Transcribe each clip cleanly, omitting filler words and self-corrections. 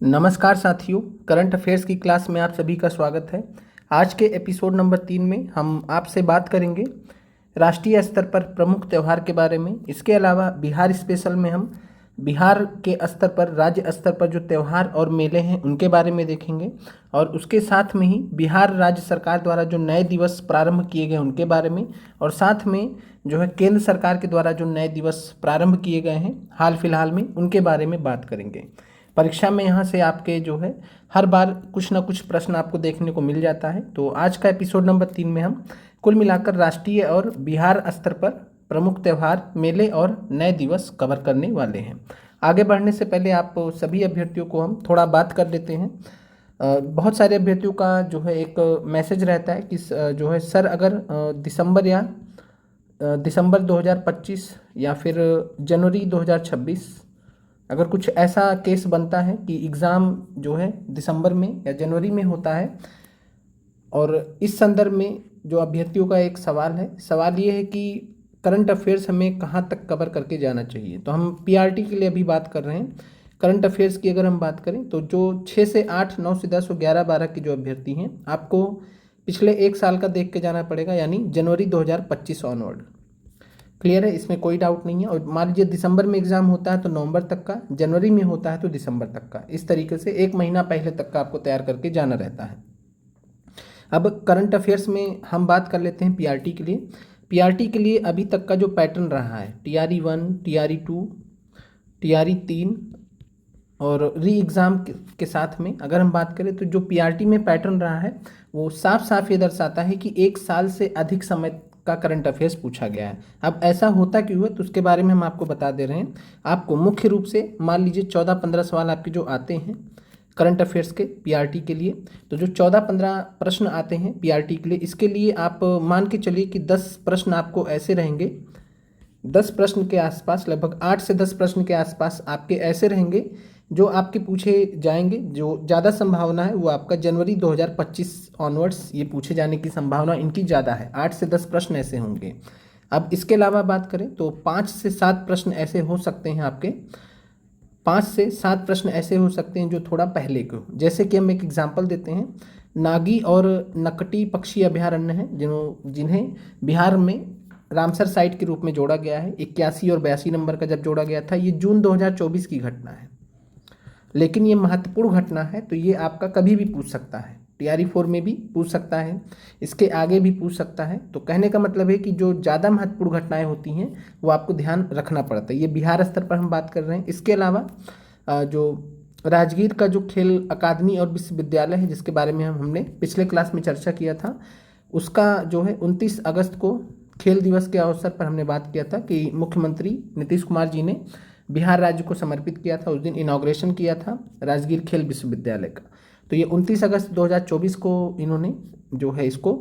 नमस्कार साथियों, current affairs की क्लास में आप सभी का स्वागत है। आज के एपिसोड नंबर 3 में हम आपसे बात करेंगे राष्ट्रीय स्तर पर प्रमुख त्यौहार के बारे में। इसके अलावा बिहार स्पेशल में हम बिहार के स्तर पर, राज्य स्तर पर जो त्यौहार और मेले हैं उनके बारे में देखेंगे, और उसके साथ में ही बिहार राज्य सरकार द्वारा जो नए दिवस प्रारंभ किए गए उनके बारे में, और साथ में जो है केंद्र सरकार के द्वारा जो नए दिवस प्रारंभ किए गए हैं हाल फिलहाल में, उनके बारे में बात करेंगे। परीक्षा में यहाँ से आपके जो है हर बार कुछ ना कुछ प्रश्न आपको देखने को मिल जाता है। तो आज का एपिसोड नंबर 3 में हम कुल मिलाकर राष्ट्रीय और बिहार स्तर पर प्रमुख त्यौहार, मेले और नए दिवस कवर करने वाले हैं। आगे बढ़ने से पहले आप सभी अभ्यर्थियों को हम थोड़ा बात कर लेते हैं। बहुत सारे अभ्यर्थियों का जो है एक मैसेज रहता है कि जो है सर, अगर दिसंबर 2025 या फिर जनवरी 2026 अगर कुछ ऐसा केस बनता है कि एग्ज़ाम जो है दिसंबर में या जनवरी में होता है, और इस संदर्भ में जो अभ्यर्थियों का एक सवाल ये है कि करंट अफेयर्स हमें कहाँ तक कवर करके जाना चाहिए। तो हम पीआरटी के लिए अभी बात कर रहे हैं। करंट अफेयर्स की अगर हम बात करें तो जो 6 से 8, 9 से 10 और 11-12 के जो अभ्यर्थी हैं, आपको पिछले एक साल का देख के जाना पड़ेगा, यानी जनवरी 2025 ऑनवर्ड। क्लियर है, इसमें कोई डाउट नहीं है। और मान लीजिए दिसंबर में एग्जाम होता है तो नवंबर तक का, जनवरी में होता है तो दिसंबर तक का, इस तरीके से एक महीना पहले तक का आपको तैयार करके जाना रहता है। अब करंट अफेयर्स में हम बात कर लेते हैं पीआरटी के लिए। पीआरटी के लिए अभी तक का जो पैटर्न रहा है, टीआरई 1, टीआरई 2, टीआरई 3 और री एग्ज़ाम के साथ में अगर हम बात करें तो जो पीआरटी में पैटर्न रहा है वो साफ साफ ये दर्शाता है कि एक साल से अधिक समय का करंट अफेयर्स पूछा गया है। अब ऐसा होता क्यों है तो उसके बारे में हम आपको बता दे रहे हैं। आपको मुख्य रूप से मान लीजिए 14-15 सवाल आपके जो आते हैं करंट अफेयर्स के पीआरटी के लिए, तो जो 14-15 प्रश्न आते हैं पीआरटी के लिए, इसके लिए आप मान के चलिए कि 10 प्रश्न आपको ऐसे रहेंगे, 10 प्रश्न के आसपास, लगभग 8 से 10 प्रश्न के आसपास आपके ऐसे रहेंगे जो आपके पूछे जाएंगे। जो ज़्यादा संभावना है वो आपका जनवरी 2025 ऑनवर्ड्स ये पूछे जाने की संभावना इनकी ज़्यादा है। 8 से 10 प्रश्न ऐसे होंगे। अब इसके अलावा बात करें तो 5 से 7 प्रश्न ऐसे हो सकते हैं आपके, 5 से 7 प्रश्न ऐसे हो सकते हैं जो थोड़ा पहले के हो। जैसे कि हम एक एग्जाम्पल देते हैं, नागी और नकटी पक्षी अभयारण्य हैं जिन्हें बिहार में रामसर साइट के रूप में जोड़ा गया है। 81 और 82 नंबर का जब जोड़ा गया था, ये जून 2024 की घटना है, लेकिन ये महत्वपूर्ण घटना है तो ये आपका कभी भी पूछ सकता है। टीआरई 4 में भी पूछ सकता है, इसके आगे भी पूछ सकता है। तो कहने का मतलब है कि जो ज़्यादा महत्वपूर्ण घटनाएं होती हैं वो आपको ध्यान रखना पड़ता है। ये बिहार स्तर पर हम बात कर रहे हैं। इसके अलावा जो राजगीर का जो खेल अकादमी और विश्वविद्यालय है, जिसके बारे में हमने पिछले क्लास में चर्चा किया था, उसका जो है 29 अगस्त को खेल दिवस के अवसर पर हमने बात किया था कि मुख्यमंत्री नीतीश कुमार जी ने बिहार राज्य को समर्पित किया था। उस दिन इनाग्रेशन किया था राजगीर खेल विश्वविद्यालय का। तो ये 29 अगस्त 2024 को इन्होंने जो है इसको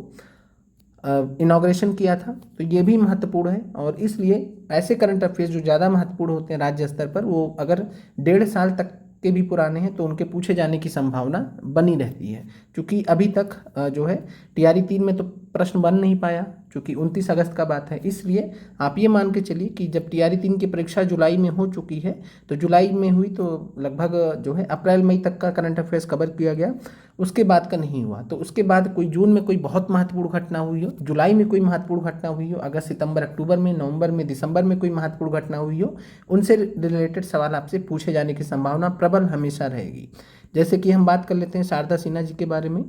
इनाग्रेशन किया था। तो ये भी महत्वपूर्ण है, और इसलिए ऐसे करंट अफेयर्स जो ज़्यादा महत्वपूर्ण होते हैं राज्य स्तर पर, वो अगर 1.5 साल तक के भी पुराने हैं तो उनके पूछे जाने की संभावना बनी रहती है। क्योंकि अभी तक जो है टीआरई 3 में तो प्रश्न बन नहीं पाया, क्योंकि 29 अगस्त का बात है। इसलिए आप ये मान के चलिए कि जब टीआरई 3 की परीक्षा जुलाई में हो चुकी है, तो जुलाई में हुई तो लगभग जो है अप्रैल मई तक का करंट अफेयर्स कवर किया गया, उसके बाद का नहीं हुआ। तो उसके बाद कोई जून में कोई बहुत महत्वपूर्ण घटना हुई हो, जुलाई में कोई महत्वपूर्ण घटना हुई हो, अगस्त, सितंबर, अक्टूबर में, नवंबर में, दिसंबर में कोई महत्वपूर्ण घटना हुई हो, उनसे रिलेटेड सवाल आपसे पूछे जाने की संभावना प्रबल हमेशा रहेगी। जैसे कि हम बात कर लेते हैं शारदा सिन्हा जी के बारे में।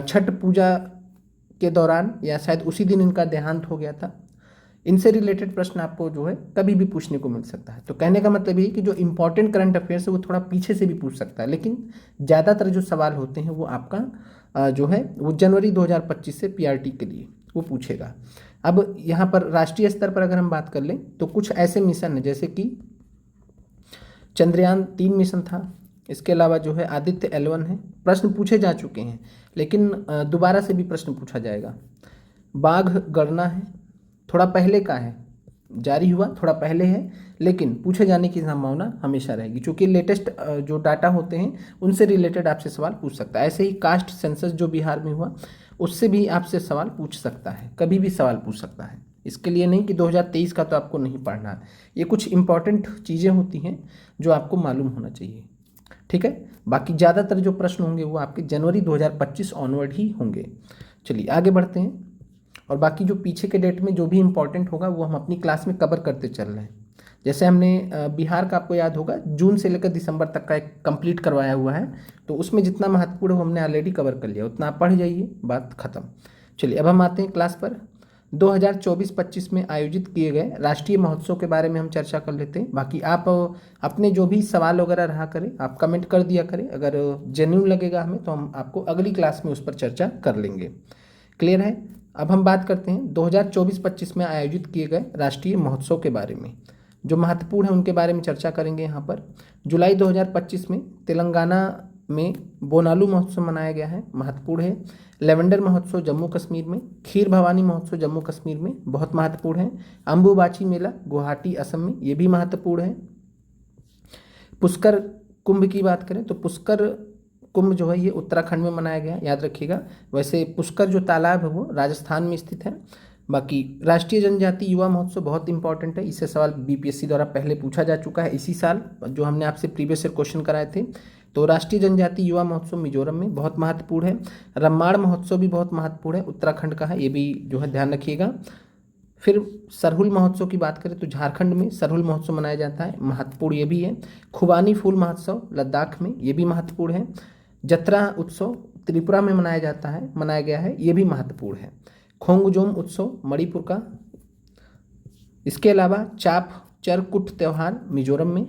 छठ पूजा के दौरान या शायद उसी दिन इनका देहांत हो गया था। इनसे रिलेटेड प्रश्न आपको जो है कभी भी पूछने को मिल सकता है। तो कहने का मतलब ये कि जो इंपॉर्टेंट करंट अफेयर्स है वो थोड़ा पीछे से भी पूछ सकता है, लेकिन ज़्यादातर जो सवाल होते हैं वो आपका जो है वो जनवरी 2025 से पीआरटी के लिए वो पूछेगा। अब यहाँ पर राष्ट्रीय स्तर पर अगर हम बात कर लें तो कुछ ऐसे मिशन हैं, जैसे कि चंद्रयान 3 मिशन था। इसके अलावा जो है आदित्य L1 है। प्रश्न पूछे जा चुके हैं, लेकिन दोबारा से भी प्रश्न पूछा जाएगा। बाघ गणना है, थोड़ा पहले का है, जारी हुआ थोड़ा पहले है, लेकिन पूछे जाने की संभावना हमेशा रहेगी, क्योंकि लेटेस्ट जो डाटा होते हैं उनसे रिलेटेड आपसे सवाल पूछ सकता है। ऐसे ही कास्ट सेंसस जो बिहार में हुआ, उससे भी आपसे सवाल पूछ सकता है, कभी भी सवाल पूछ सकता है। इसके लिए नहीं कि 2023 का तो आपको नहीं पढ़ना है। ये कुछ इंपॉर्टेंट चीज़ें होती हैं जो आपको मालूम होना चाहिए। ठीक है। बाकी ज़्यादातर जो प्रश्न होंगे वो आपके जनवरी 2025 ऑनवर्ड ही होंगे। चलिए आगे बढ़ते हैं, और बाकी जो पीछे के डेट में जो भी इम्पोर्टेंट होगा वो हम अपनी क्लास में कवर करते चल रहे हैं। जैसे हमने बिहार का, आपको याद होगा, जून से लेकर दिसंबर तक का एक कंप्लीट करवाया हुआ है, तो उसमें जितना महत्वपूर्ण है वो हमने ऑलरेडी कवर कर लिया, उतना आप पढ़ जाइए, बात खत्म। चलिए अब हम आते हैं क्लास पर। 2024-25 में आयोजित किए गए राष्ट्रीय महोत्सव के बारे में हम चर्चा कर लेते हैं। बाकी आप अपने जो भी सवाल वगैरह रहा करें आप कमेंट कर दिया करें, अगर जेन्यून लगेगा हमें तो हम आपको अगली क्लास में उस पर चर्चा कर लेंगे। क्लियर है। अब हम बात करते हैं 2024-25 में आयोजित किए गए राष्ट्रीय महोत्सव के बारे में, जो महत्वपूर्ण है उनके बारे में चर्चा करेंगे यहाँ पर। जुलाई 2025 में तेलंगाना में बोनालू महोत्सव मनाया गया है, महत्वपूर्ण है। लेवेंडर महोत्सव जम्मू कश्मीर में, खीर भवानी महोत्सव जम्मू कश्मीर में, बहुत महत्वपूर्ण है। अम्बुबाची मेला गुवाहाटी असम में, ये भी महत्वपूर्ण है। पुष्कर कुंभ की बात करें तो पुष्कर कुंभ जो है ये उत्तराखंड में मनाया गया, याद रखिएगा। वैसे पुष्कर जो तालाब है वो राजस्थान में स्थित है। बाकी राष्ट्रीय जनजाति युवा महोत्सव बहुत इंपॉर्टेंट है, इससे सवाल बीपीएससी द्वारा पहले पूछा जा चुका है इसी साल, जो हमने आपसे प्रीवियस ईयर क्वेश्चन कराए थे। तो राष्ट्रीय जनजाति युवा महोत्सव मिजोरम में बहुत महत्वपूर्ण है। रम्माड़ महोत्सव भी बहुत महत्वपूर्ण है, उत्तराखंड का है, ये भी जो है ध्यान रखिएगा। फिर सरहुल महोत्सव की बात करें तो झारखंड में सरहुल महोत्सव मनाया जाता है, महत्वपूर्ण ये भी है। खुबानी फूल महोत्सव लद्दाख में, ये भी महत्वपूर्ण है। जत्रा उत्सव त्रिपुरा में मनाया गया है, ये भी महत्वपूर्ण है। खोंगजोम उत्सव मणिपुर का। इसके अलावा चाप चरकुट त्यौहार मिजोरम में,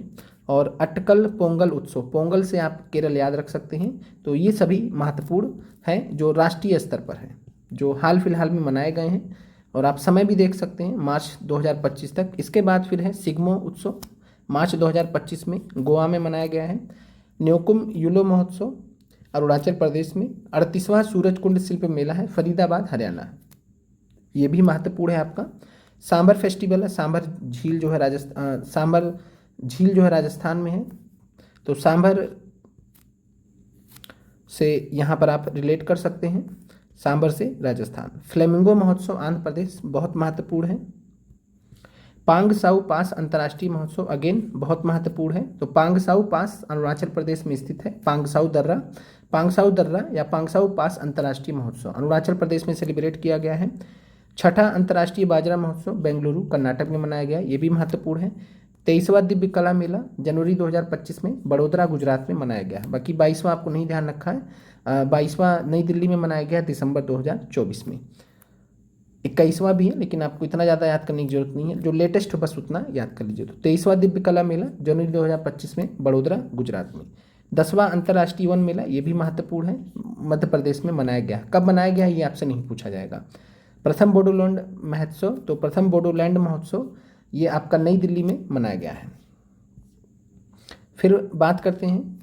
और अटकल पोंगल उत्सव, पोंगल से आप केरल याद रख सकते हैं। तो ये सभी महत्वपूर्ण हैं जो राष्ट्रीय स्तर पर है, जो हाल फिलहाल में मनाए गए हैं, और आप समय भी देख सकते हैं मार्च 2025 तक। इसके बाद फिर है सिग्मो उत्सव, मार्च 2025 में गोवा में मनाया गया है। न्योकुम युलो महोत्सव अरुणाचल प्रदेश में। 38वां सूरजकुंड शिल्प मेला है फरीदाबाद हरियाणा, ये भी महत्वपूर्ण है आपका। सांबर फेस्टिवल है, सांबर झील जो है सांबर झील जो है राजस्थान में है, तो सांबर से यहाँ पर आप रिलेट कर सकते हैं, सांबर से राजस्थान। फ्लेमिंगो महोत्सव आंध्र प्रदेश, बहुत महत्वपूर्ण है। पांग साउ पास अंतर्राष्ट्रीय महोत्सव अगेन बहुत महत्वपूर्ण है, तो पांग साउ पास अरुणाचल प्रदेश में स्थित है। पांग साउ दर्रा या पांग साउ पास अंतर्राष्ट्रीय महोत्सव अरुणाचल प्रदेश में सेलिब्रेट किया गया है। छठा अंतर्राष्ट्रीय बाजरा महोत्सव बेंगलुरु कर्नाटक में मनाया गया, ये भी महत्वपूर्ण है। 23वां दिव्य कला मेला जनवरी 2025 में बड़ोदरा गुजरात में मनाया गया। बाकी 22वां आपको नहीं ध्यान रखा है, 22वां नई दिल्ली में मनाया गया दिसंबर 2024 में। 21वां भी है लेकिन आपको इतना ज़्यादा याद करने की जरूरत नहीं है, जो लेटेस्ट हो बस उतना याद कर लीजिए। तो 23वां दिव्य कला मेला जनवरी 2025 में बड़ोदरा गुजरात में। 10वां अंतर्राष्ट्रीय वन मेला, ये भी महत्वपूर्ण है, मध्य प्रदेश में मनाया गया। कब मनाया गया ये आपसे नहीं पूछा जाएगा। प्रथम बोडोलैंड महोत्सव, तो प्रथम बोडोलैंड महोत्सव ये आपका नई दिल्ली में मनाया गया है। फिर बात करते हैं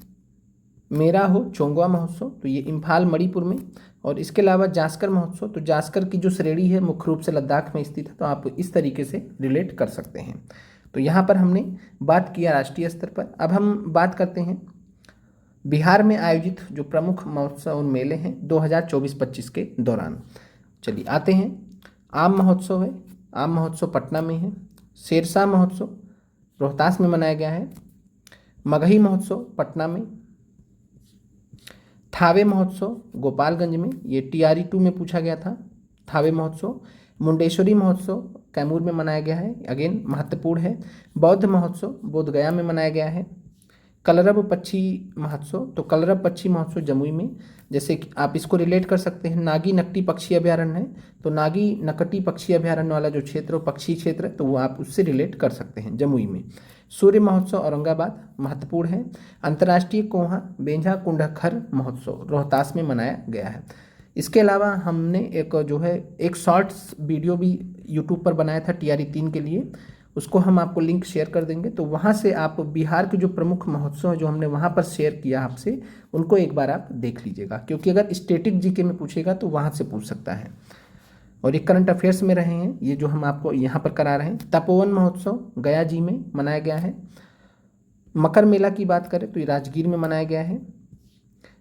मेरा हो चोंगवा महोत्सव, तो ये इम्फाल मणिपुर में। और इसके अलावा जास्कर महोत्सव, तो जास्कर की जो श्रेणी है मुख्य रूप से लद्दाख में स्थित है, तो आप इस तरीके से रिलेट कर सकते हैं। तो यहाँ पर हमने बात किया राष्ट्रीय स्तर पर। अब हम बात करते हैं बिहार में आयोजित जो प्रमुख महोत्सव और मेले हैं 2024-25 के दौरान। चलिए आते हैं। आम महोत्सव है, आम महोत्सव पटना में है। शेरशाह महोत्सव रोहतास में मनाया गया है। मगही महोत्सव पटना में। थावे महोत्सव गोपालगंज में, ये TRE 2 में पूछा गया था, थावे महोत्सव। मुंडेश्वरी महोत्सव कैमूर में मनाया गया है, अगेन महत्वपूर्ण है। बौद्ध महोत्सव बोधगया में मनाया गया है। कलरव पक्षी महोत्सव, तो कलरव पक्षी महोत्सव जमुई में। जैसे कि आप इसको रिलेट कर सकते हैं, नागी नकटी पक्षी अभ्यारण्य है, तो नागी नकटी पक्षी अभ्यारण्य वाला जो क्षेत्र हो पक्षी क्षेत्र, तो वो आप उससे रिलेट कर सकते हैं जमुई में। सूर्य महोत्सव औरंगाबाद महत्वपूर्ण है। अंतर्राष्ट्रीय कोहा बेंझा कुंडखर महोत्सव रोहतास में मनाया गया है। इसके अलावा हमने एक शॉर्ट्स वीडियो भी यूट्यूब पर बनाया था TRE 3 के लिए, उसको हम आपको लिंक शेयर कर देंगे, तो वहाँ से आप बिहार के जो प्रमुख महोत्सव है जो हमने वहाँ पर शेयर किया आपसे, उनको एक बार आप देख लीजिएगा, क्योंकि अगर स्टैटिक जीके में पूछेगा तो वहाँ से पूछ सकता है। और ये करंट अफेयर्स में रहे हैं, ये जो हम आपको यहाँ पर करा रहे हैं। तपोवन महोत्सव गया जी में मनाया गया है। मकर मेला की बात करें तो ये राजगीर में मनाया गया है।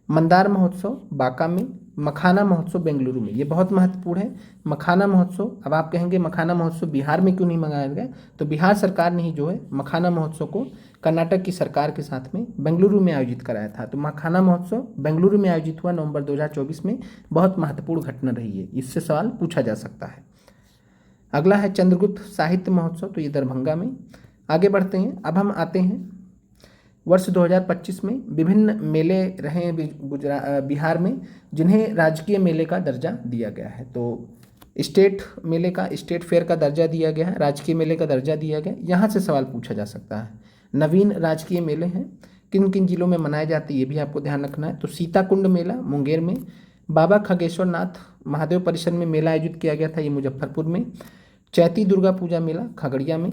मंदार महोत्सव बांका में, मखाना महोत्सव बेंगलुरु में, ये बहुत महत्वपूर्ण है। मखाना महोत्सव, अब आप कहेंगे मखाना महोत्सव बिहार में क्यों नहीं मनाया गया, तो बिहार सरकार ने ही जो है मखाना महोत्सव को कर्नाटक की सरकार के साथ में बेंगलुरु में आयोजित कराया था। तो मखाना महोत्सव बेंगलुरु में आयोजित हुआ नवंबर 2024 में, बहुत महत्वपूर्ण घटना रही है, इससे सवाल पूछा जा सकता है। अगला है चंद्रगुप्त साहित्य महोत्सव, तो ये दरभंगा में। आगे बढ़ते हैं, अब हम आते हैं वर्ष 2025 में विभिन्न मेले रहे हैं बिहार में, जिन्हें राजकीय मेले का दर्जा दिया गया है। तो स्टेट मेले का, स्टेट फेयर का दर्जा दिया गया है, राजकीय मेले का दर्जा दिया गया। यहाँ से सवाल पूछा जा सकता है, नवीन राजकीय मेले हैं, किन किन जिलों में मनाए जाते हैं, ये भी आपको ध्यान रखना है। तो सीताकुंड मेला मुंगेर में, बाबा खगेश्वर नाथ महादेव परिसर में मेला आयोजित किया गया था, ये मुजफ्फरपुर में। चैती दुर्गा पूजा मेला खगड़िया में।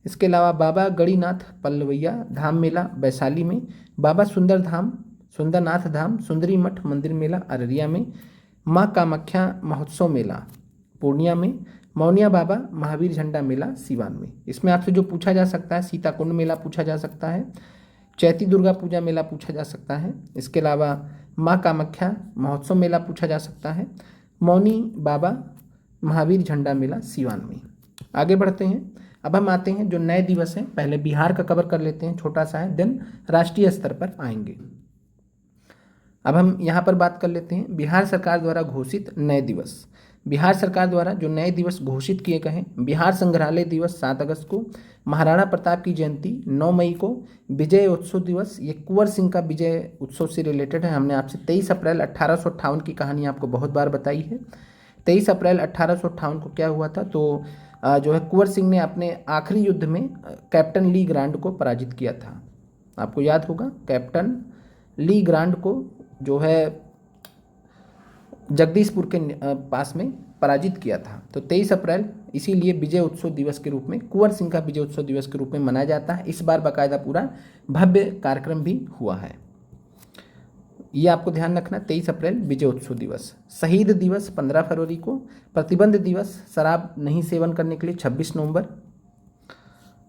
इसके अलावा बाबा गणिनाथ पल्लवैया धाम मेला वैशाली में, बाबा सुंदरनाथ धाम सुंदरी मठ मंदिर मेला अररिया में, माँ कामाख्या महोत्सव मेला पूर्णिया में, मौनिया बाबा महावीर झंडा मेला सीवान में। इसमें आपसे जो पूछा जा सकता है, सीताकुंड मेला पूछा जा सकता है, चैती दुर्गा पूजा मेला पूछा जा सकता है, इसके अलावा माँ कामाख्या महोत्सव मेला पूछा जा सकता है, मौनी बाबा महावीर झंडा मेला सीवान में। आगे बढ़ते हैं, अब हम आते हैं जो नए दिवस हैं, पहले बिहार का कवर कर लेते हैं, छोटा सा है, देन राष्ट्रीय स्तर पर आएंगे। अब हम यहाँ पर बात कर लेते हैं बिहार सरकार द्वारा घोषित नए दिवस। बिहार सरकार द्वारा जो नए दिवस घोषित किए गए हैं, बिहार संग्रहालय दिवस 7 अगस्त को, महाराणा प्रताप की जयंती 9 मई को, विजय उत्सव दिवस, ये कुंवर सिंह का विजय उत्सव से रिलेटेड है। हमने आपसे 23 अप्रैल 1858 की कहानी आपको बहुत बार बताई है। 23 अप्रैल 1858 को क्या हुआ था, तो जो है कुंवर सिंह ने अपने आखिरी युद्ध में कैप्टन ली ग्रांड को पराजित किया था। आपको याद होगा, कैप्टन ली ग्रांड को जो है जगदीशपुर के पास में पराजित किया था। तो 23 अप्रैल इसीलिए विजय उत्सव दिवस के रूप में, कुंवर सिंह का विजय उत्सव दिवस के रूप में मनाया जाता है। इस बार बाकायदा पूरा भव्य कार्यक्रम भी हुआ है, ये आपको ध्यान रखना। 23 अप्रैल विजय उत्सव दिवस। शहीद दिवस 15 फरवरी को, प्रतिबंध दिवस शराब नहीं सेवन करने के लिए 26 नवंबर।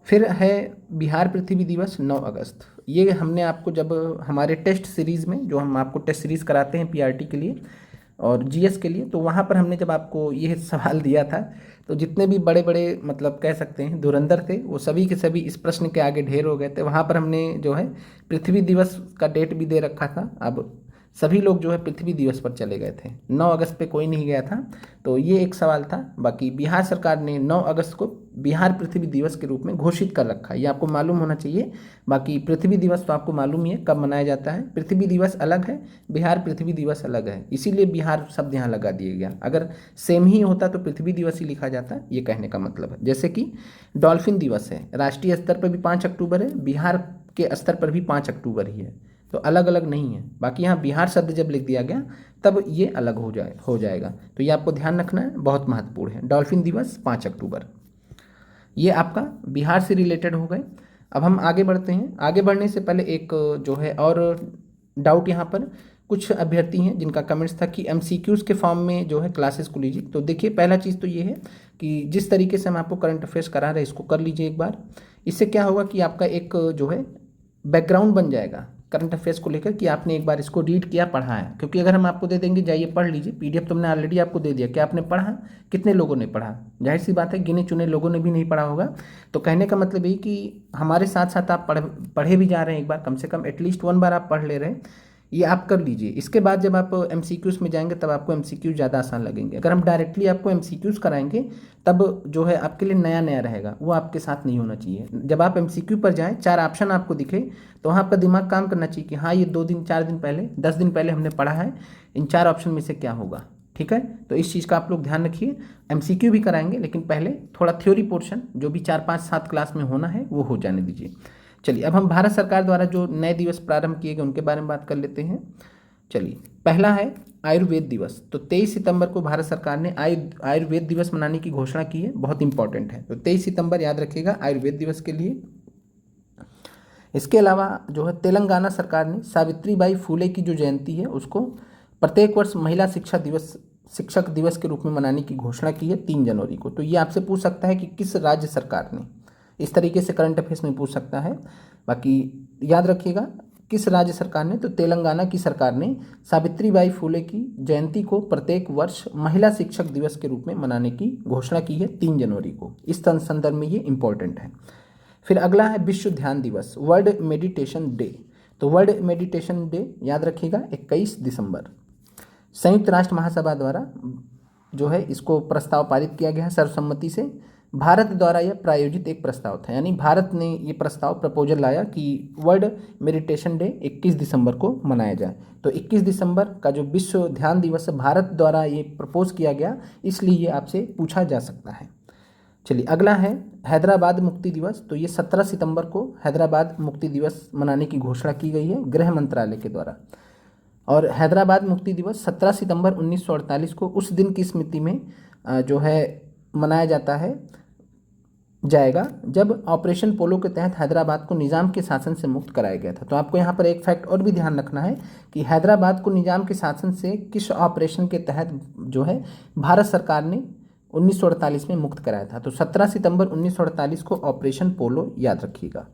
फिर है बिहार पृथ्वी दिवस 9 अगस्त। ये हमने आपको जब हमारे टेस्ट सीरीज़ में, जो हम आपको टेस्ट सीरीज़ कराते हैं पीआरटी के लिए और जीएस के लिए, तो वहाँ पर हमने जब आपको ये सवाल दिया था, तो जितने भी बड़े बड़े मतलब कह सकते हैं धुरंधर थे, वो सभी के सभी इस प्रश्न के आगे ढेर हो गए थे। वहाँ पर हमने जो है पृथ्वी दिवस का डेट भी दे रखा था। अब सभी लोग जो है पृथ्वी दिवस पर चले गए थे, 9 अगस्त पे कोई नहीं गया था। तो ये एक सवाल था। बाकी बिहार सरकार ने 9 अगस्त को बिहार पृथ्वी दिवस के रूप में घोषित कर रखा है, ये आपको मालूम होना चाहिए। बाकी पृथ्वी दिवस तो आपको मालूम ही है कब मनाया जाता है। पृथ्वी दिवस अलग है, बिहार पृथ्वी दिवस अलग है, इसीलिए बिहार शब्द यहाँ लगा दिया गया। अगर सेम ही होता तो पृथ्वी दिवस ही लिखा जाता, ये कहने का मतलब है। जैसे कि डॉल्फिन दिवस है, राष्ट्रीय स्तर पर भी 5 अक्टूबर है, बिहार के स्तर पर भी 5 अक्टूबर ही है, तो अलग अलग नहीं है। बाकी यहाँ बिहार शब्द जब लिख दिया गया तब ये अलग हो जाएगा। तो ये आपको ध्यान रखना है, बहुत महत्वपूर्ण है। डॉल्फिन दिवस 5 अक्टूबर, ये आपका बिहार से रिलेटेड हो गए। अब हम आगे बढ़ते हैं। आगे बढ़ने से पहले एक जो है और डाउट, यहाँ पर कुछ अभ्यर्थी हैं जिनका कमेंट्स था कि एमसीक्यूज़ के फॉर्म में जो है क्लासेस को लीजिए। तो देखिए, पहला चीज़ तो ये है कि जिस तरीके से हम आपको करंट अफेयर्स करा रहे हैं, इसको कर लीजिए एक बार। इससे क्या होगा कि आपका एक जो है बैकग्राउंड बन जाएगा करंट अफेयर्स को लेकर, कि आपने एक बार इसको रीड किया, पढ़ा है। क्योंकि अगर हम आपको दे देंगे जाइए पढ़ लीजिए, पीडीएफ तो हमने ऑलरेडी आपको दे दिया, क्या आपने पढ़ा, कितने लोगों ने पढ़ा? जाहिर सी बात है गिने चुने लोगों ने भी नहीं पढ़ा होगा। तो कहने का मतलब ये कि हमारे साथ साथ आप पढ़े भी जा रहे हैं, एक बार कम से कम एटलीस्ट 1 बार आप पढ़ ले रहे हैं, ये आप कर लीजिए। इसके बाद जब आप एमसीक्यूज़ में जाएंगे तब आपको एमसीक्यूज़ ज़्यादा आसान लगेंगे। अगर हम डायरेक्टली आपको एमसीक्यूज़ कराएंगे तब जो है आपके लिए नया नया रहेगा, वो आपके साथ नहीं होना चाहिए। जब आप एमसीक्यू पर जाएं, 4 ऑप्शन आपको दिखे, तो वहाँ आपका दिमाग काम करना चाहिए कि हाँ, ये 2 दिन 4 दिन पहले 10 दिन पहले हमने पढ़ा है, इन 4 ऑप्शन में से क्या होगा। ठीक है, तो इस चीज़ का आप लोग ध्यान रखिए। एमसीक्यू भी कराएंगे, लेकिन पहले थोड़ा थ्योरी पोर्शन जो भी 4 5 7 क्लास में होना है वो हो जाने दीजिए। चलिए, अब हम भारत सरकार द्वारा जो नए दिवस प्रारंभ किए गए उनके बारे में बात कर लेते हैं। चलिए, पहला है आयुर्वेद दिवस। तो 23 सितंबर को भारत सरकार ने आयुर्वेद दिवस मनाने की घोषणा की है, बहुत इंपॉर्टेंट है। तो 23 सितंबर याद रखिएगा आयुर्वेद दिवस के लिए। इसके अलावा जो है तेलंगाना सरकार ने सावित्रीबाई फुले की जो जयंती है उसको प्रत्येक वर्ष महिला शिक्षक दिवस के रूप में मनाने की घोषणा की है 3 जनवरी को। तो ये आपसे पूछ सकता है कि किस राज्य सरकार ने, इस तरीके से करंट अफेयर्स में पूछ सकता है। बाकी याद रखिएगा किस राज्य सरकार ने? तो तेलंगाना की सरकार ने सावित्रीबाई फुले की जयंती को प्रत्येक वर्ष महिला शिक्षक दिवस के रूप में मनाने की घोषणा की है 3 जनवरी को। इस संदर्भ में ये इंपॉर्टेंट है। फिर अगला है विश्व ध्यान दिवस, वर्ल्ड मेडिटेशन डे। तो वर्ल्ड मेडिटेशन डे याद रखिएगा 21 दिसंबर। संयुक्त राष्ट्र महासभा द्वारा जो है इसको प्रस्ताव पारित किया गया है सर्वसम्मति से। भारत द्वारा यह प्रायोजित एक प्रस्ताव था, यानी भारत ने ये प्रस्ताव प्रपोजल लाया कि वर्ल्ड मेडिटेशन डे 21 दिसंबर को मनाया जाए। तो 21 दिसंबर का जो विश्व ध्यान दिवस है भारत द्वारा ये प्रपोज किया गया, इसलिए ये आपसे पूछा जा सकता है। चलिए अगला है हैदराबाद मुक्ति दिवस। तो ये 17 सितंबर को हैदराबाद मुक्ति दिवस मनाने की घोषणा की गई है गृह मंत्रालय के द्वारा। और हैदराबाद मुक्ति दिवस 17 सितंबर 1948 को उस दिन की स्मृति में जो है मनाया जाएगा जब ऑपरेशन पोलो के तहत हैदराबाद को निज़ाम के शासन से मुक्त कराया गया था। तो आपको यहाँ पर एक फैक्ट और भी ध्यान रखना है कि हैदराबाद को निज़ाम के शासन से किस ऑपरेशन के तहत जो है भारत सरकार ने 1948 में मुक्त कराया था। तो 17 सितंबर 1948 को ऑपरेशन पोलो याद रखिएगा।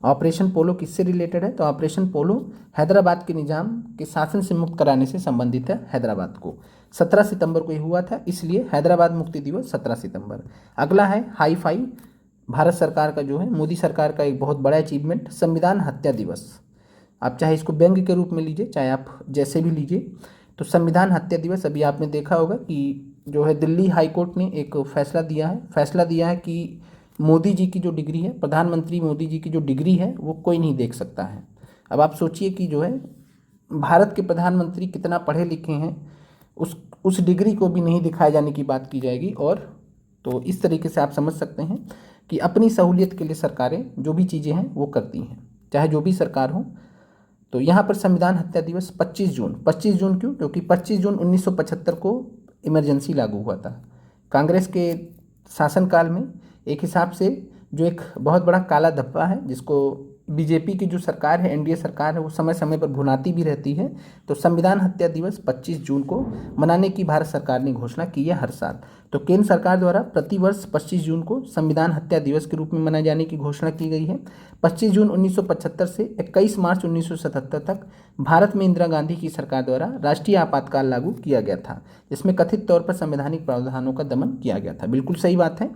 ऑपरेशन पोलो किससे रिलेटेड है? तो ऑपरेशन पोलो हैदराबाद के निज़ाम के शासन से मुक्त कराने से संबंधित है हैदराबाद को। 17 सितंबर को ये हुआ था, इसलिए हैदराबाद मुक्ति दिवस 17 सितंबर। अगला है हाई फाई, भारत सरकार का जो है मोदी सरकार का एक बहुत बड़ा अचीवमेंट, संविधान हत्या दिवस। आप चाहे इसको व्यंग्य के रूप में लीजिए, चाहे आप जैसे भी लीजिए। तो संविधान हत्या दिवस, अभी आपने देखा होगा कि जो है दिल्ली हाई कोर्ट ने एक फैसला दिया है कि मोदी जी की जो डिग्री है, प्रधानमंत्री मोदी जी की जो डिग्री है वो कोई नहीं देख सकता है। अब आप सोचिए कि जो है भारत के प्रधानमंत्री कितना पढ़े लिखे हैं, उस डिग्री को भी नहीं दिखाए जाने की बात की जाएगी। और तो इस तरीके से आप समझ सकते हैं कि अपनी सहूलियत के लिए सरकारें जो भी चीज़ें हैं वो करती हैं, चाहे जो भी सरकार हो। तो यहाँ पर संविधान हत्या दिवस 25 जून क्यों? क्योंकि 25 जून 1975 को इमरजेंसी लागू हुआ था। कांग्रेस के शासनकाल में एक हिसाब से जो एक बहुत बड़ा काला धब्बा है, जिसको बीजेपी की जो सरकार है, एनडीए सरकार है, वो समय समय पर भुनाती भी रहती है। तो संविधान हत्या दिवस 25 जून को मनाने की भारत सरकार ने घोषणा की है हर साल। तो केंद्र सरकार द्वारा प्रतिवर्ष 25 जून को संविधान हत्या दिवस के रूप में मनाए जाने की घोषणा की गई है। 25 जून 1975 से 21 मार्च 1977 तक भारत में इंदिरा गांधी की सरकार द्वारा राष्ट्रीय आपातकाल लागू किया गया था, जिसमें कथित तौर पर संवैधानिक प्रावधानों का दमन किया गया था। बिल्कुल सही बात है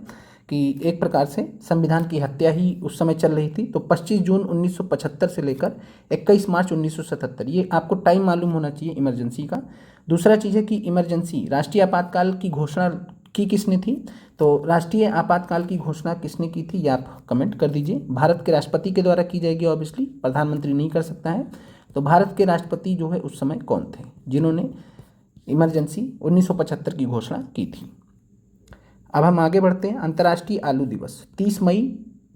कि एक प्रकार से संविधान की हत्या ही उस समय चल रही थी। तो 25 जून 1975 से लेकर 21 मार्च 1977, ये आपको टाइम मालूम होना चाहिए इमरजेंसी का। दूसरा चीज़ है कि इमरजेंसी राष्ट्रीय आपातकाल की घोषणा की किसने थी? तो राष्ट्रीय आपातकाल की घोषणा किसने की थी, ये आप कमेंट कर दीजिए। भारत के राष्ट्रपति के द्वारा की जाएगी, ऑब्वियसली प्रधानमंत्री नहीं कर सकता है। तो भारत के राष्ट्रपति जो है उस समय कौन थे जिन्होंने इमरजेंसी 1975 की घोषणा की थी? अब हम आगे बढ़ते हैं। अंतर्राष्ट्रीय आलू दिवस 30 मई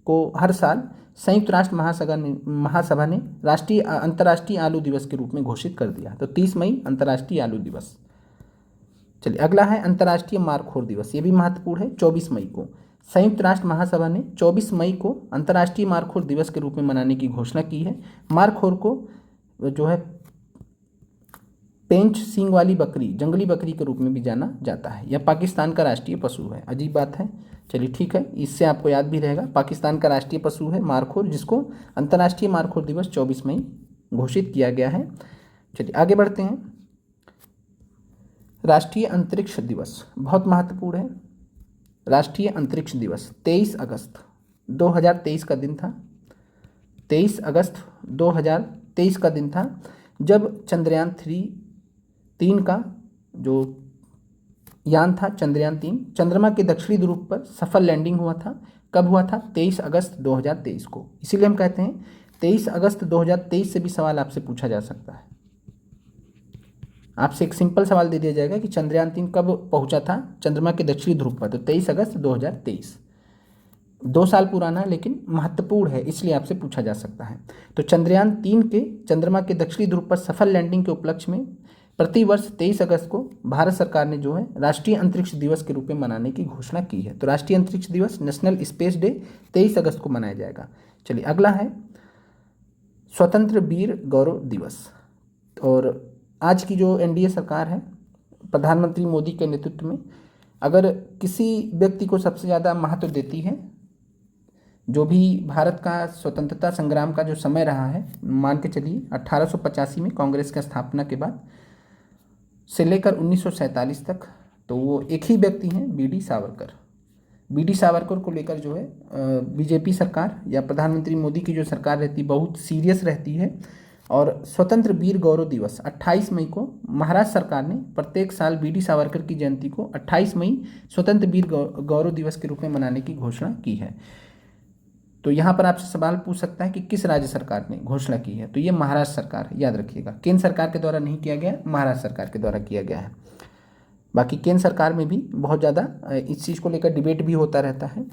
को हर साल संयुक्त राष्ट्र महासभा ने अंतर्राष्ट्रीय आलू दिवस के रूप में घोषित कर दिया। तो 30 मई अंतर्राष्ट्रीय आलू दिवस। चलिए अगला है अंतर्राष्ट्रीय मारखोर दिवस, ये भी महत्वपूर्ण है। 24 मई को संयुक्त राष्ट्र महासभा ने 24 मई को अंतर्राष्ट्रीय मारखोर दिवस के रूप में मनाने की घोषणा की है। मारखोर को जो है पेंच सींग वाली बकरी, जंगली बकरी के रूप में भी जाना जाता है। यह पाकिस्तान का राष्ट्रीय पशु है। अजीब बात है, चलिए ठीक है, इससे आपको याद भी रहेगा। पाकिस्तान का राष्ट्रीय पशु है मारखोर, जिसको अंतर्राष्ट्रीय मारखोर दिवस 24 मई घोषित किया गया है। चलिए आगे बढ़ते हैं। राष्ट्रीय अंतरिक्ष दिवस बहुत महत्वपूर्ण है। राष्ट्रीय अंतरिक्ष दिवस 23 अगस्त 2023 का दिन था। 23 अगस्त 2023 का दिन था जब चंद्रयान 3 का जो यान था, चंद्रयान 3, चंद्रमा के दक्षिणी ध्रुव पर सफल लैंडिंग हुआ था। कब हुआ था? 23 अगस्त 2023 को। इसीलिए हम कहते हैं 23 अगस्त 2023 से भी सवाल आपसे पूछा जा सकता है। आपसे एक सिंपल सवाल दे दिया जाएगा कि चंद्रयान 3 कब पहुंचा था चंद्रमा के दक्षिणी ध्रुव पर? तो 23 अगस्त 2023, 2 साल पुराना है लेकिन महत्वपूर्ण है, इसलिए आपसे पूछा जा सकता है। तो चंद्रयान 3 के चंद्रमा के दक्षिणी ध्रुव पर सफल लैंडिंग के उपलक्ष्य में प्रतिवर्ष 23 अगस्त को भारत सरकार ने जो है राष्ट्रीय अंतरिक्ष दिवस के रूप में मनाने की घोषणा की है। तो राष्ट्रीय अंतरिक्ष दिवस, नेशनल स्पेस डे 23 अगस्त को मनाया जाएगा। चलिए अगला है स्वतंत्र वीर गौरव दिवस। और आज की जो एनडीए सरकार है प्रधानमंत्री मोदी के नेतृत्व में, अगर किसी व्यक्ति को सबसे ज़्यादा महत्व देती है जो भी भारत का स्वतंत्रता संग्राम का जो समय रहा है, मान के चलिए 1885 में कांग्रेस की स्थापना के बाद से लेकर 1947 तक, तो वो एक ही व्यक्ति हैं, बीडी सावरकर। बीडी सावरकर को लेकर जो है बीजेपी सरकार या प्रधानमंत्री मोदी की जो सरकार रहती है बहुत सीरियस रहती है। और स्वतंत्र वीर गौरव दिवस 28 मई को महाराष्ट्र सरकार ने प्रत्येक साल बीडी सावरकर की जयंती को 28 मई स्वतंत्र वीर गौरव दिवस के रूप में मनाने की घोषणा की है। तो यहाँ पर आपसे सवाल पूछ सकता है कि किस राज्य सरकार ने घोषणा की है, तो ये महाराष्ट्र सरकार, याद रखिएगा। केंद्र सरकार के द्वारा नहीं किया गया, महाराष्ट्र सरकार के द्वारा किया गया है। बाकी केंद्र सरकार में भी बहुत ज़्यादा इस चीज़ को लेकर डिबेट भी होता रहता है।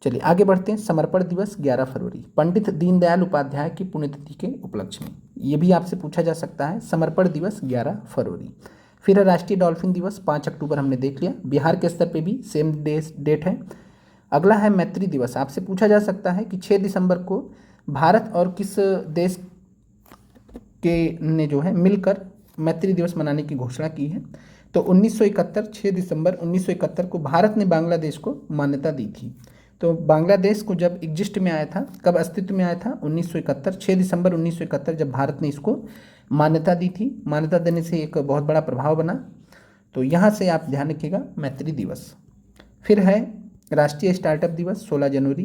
चलिए आगे बढ़ते हैं। समर्पण दिवस 11 फरवरी, पंडित दीनदयाल उपाध्याय की पुण्यतिथि के उपलक्ष्य में, ये भी आपसे पूछा जा सकता है। समर्पण दिवस 11 फरवरी। फिर राष्ट्रीय डॉल्फिन दिवस 5 अक्टूबर, हमने देख लिया। बिहार के स्तर पे भी सेम डेट है। अगला है मैत्री दिवस, आपसे पूछा जा सकता है कि 6 दिसंबर को भारत और किस देश के ने जो है मिलकर मैत्री दिवस मनाने की घोषणा की है। तो 1971, 6 दिसंबर 1971 को भारत ने बांग्लादेश को मान्यता दी थी। तो बांग्लादेश को जब एग्जिस्ट में आया था, कब अस्तित्व में आया था, 1971, 6 दिसंबर 1971 जब भारत ने इसको मान्यता दी थी। मान्यता देने से एक बहुत बड़ा प्रभाव बना, तो यहाँ से आप ध्यान रखिएगा मैत्री दिवस। फिर है राष्ट्रीय स्टार्टअप दिवस 16 जनवरी।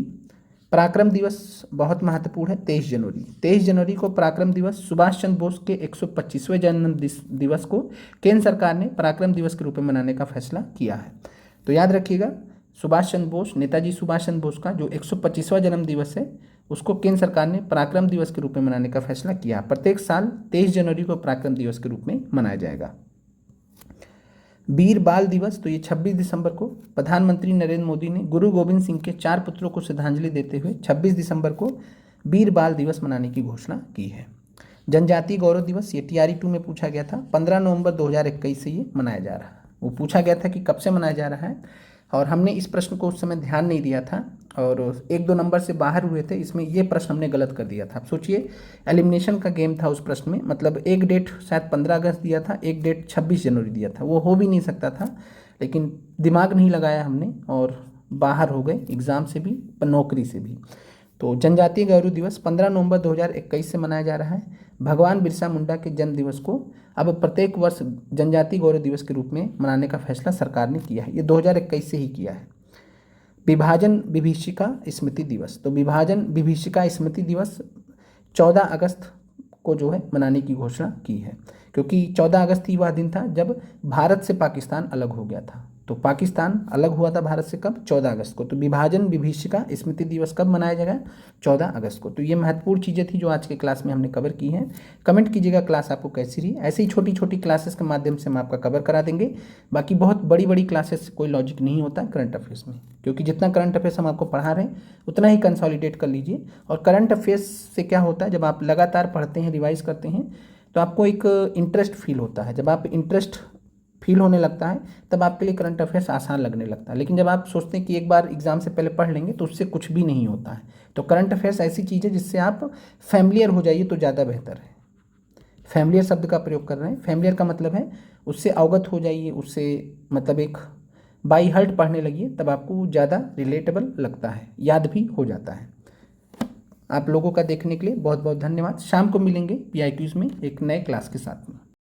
पराक्रम दिवस बहुत महत्वपूर्ण है 23 जनवरी। 23 जनवरी को पराक्रम दिवस, सुभाष चंद्र बोस के 125वें जन्म दिवस को केंद्र सरकार ने पराक्रम दिवस के रूप में मनाने का फैसला किया है। तो याद रखिएगा, सुभाष चंद्र बोस, नेताजी सुभाष चंद्र बोस का जो 125वां जन्म दिवस है उसको केंद्र सरकार ने पराक्रम दिवस के रूप में मनाने का फैसला किया। प्रत्येक साल 23 जनवरी को पराक्रम दिवस के रूप में मनाया जाएगा। वीर बाल दिवस, तो ये 26 दिसंबर को प्रधानमंत्री नरेंद्र मोदी ने गुरु गोविंद सिंह के 4 पुत्रों को श्रद्धांजलि देते हुए 26 दिसंबर को वीर बाल दिवस मनाने की घोषणा की है। जनजातीय गौरव दिवस, ये TRE 2 में पूछा गया था, 15 नवंबर 2021 से ये मनाया जा रहा है। वो पूछा गया था कि कब से मनाया जा रहा है, और हमने इस प्रश्न को उस समय ध्यान नहीं दिया था और 1-2 नंबर से बाहर हुए थे, इसमें ये प्रश्न हमने गलत कर दिया था। आप सोचिए, एलिमिनेशन का गेम था उस प्रश्न में, मतलब एक डेट शायद 15 अगस्त दिया था, एक डेट 26 जनवरी दिया था, वो हो भी नहीं सकता था, लेकिन दिमाग नहीं लगाया हमने और बाहर हो गए एग्ज़ाम से भी, नौकरी से भी। तो जनजातीय गौरव दिवस 15 नवंबर 2021 से मनाया जा रहा है। भगवान बिरसा मुंडा के जन्म दिवस को अब प्रत्येक वर्ष जनजातीय गौरव दिवस के रूप में मनाने का फैसला सरकार ने किया है, ये 2021 से ही किया है। विभाजन विभीषिका स्मृति दिवस, तो विभाजन विभीषिका स्मृति दिवस 14 अगस्त को जो है मनाने की घोषणा की है, क्योंकि 14 अगस्त ही वह दिन था जब भारत से पाकिस्तान अलग हो गया था। तो पाकिस्तान अलग हुआ था भारत से कब, 14 अगस्त को। तो विभाजन विभीषिका स्मृति दिवस कब मनाया जाएगा, 14 अगस्त को। तो ये महत्वपूर्ण चीज़ें थी जो आज के क्लास में हमने कवर की हैं। कमेंट कीजिएगा क्लास आपको कैसी रही। ऐसे ही छोटी छोटी क्लासेस के माध्यम से हम आपका कवर करा देंगे। बाकी बहुत बड़ी बड़ी क्लासेस कोई लॉजिक नहीं होता करंट अफेयर्स में, क्योंकि जितना करंट अफेयर्स हम आपको पढ़ा रहे हैं उतना ही कंसोलिडेट कर लीजिए। और करंट अफेयर्स से क्या होता है, जब आप लगातार पढ़ते हैं, रिवाइज करते हैं, तो आपको एक इंटरेस्ट फील होता है। जब आप इंटरेस्ट फील होने लगता है तब आपके लिए करंट अफेयर्स आसान लगने लगता है। लेकिन जब आप सोचते हैं कि एक बार एग्जाम से पहले पढ़ लेंगे तो उससे कुछ भी नहीं होता है। तो करंट अफेयर्स ऐसी चीज़ है जिससे आप फैमिलियर हो जाइए तो ज़्यादा बेहतर है। फैमिलियर शब्द का प्रयोग कर रहे हैं, फैमिलियर का मतलब है उससे अवगत हो जाइए, उससे मतलब एक बाई हार्ट पढ़ने लगिए, तब आपको ज़्यादा रिलेटेबल लगता है, याद भी हो जाता है। आप लोगों का देखने के लिए बहुत बहुत धन्यवाद। शाम को मिलेंगे PIQs में एक नए क्लास के साथ में।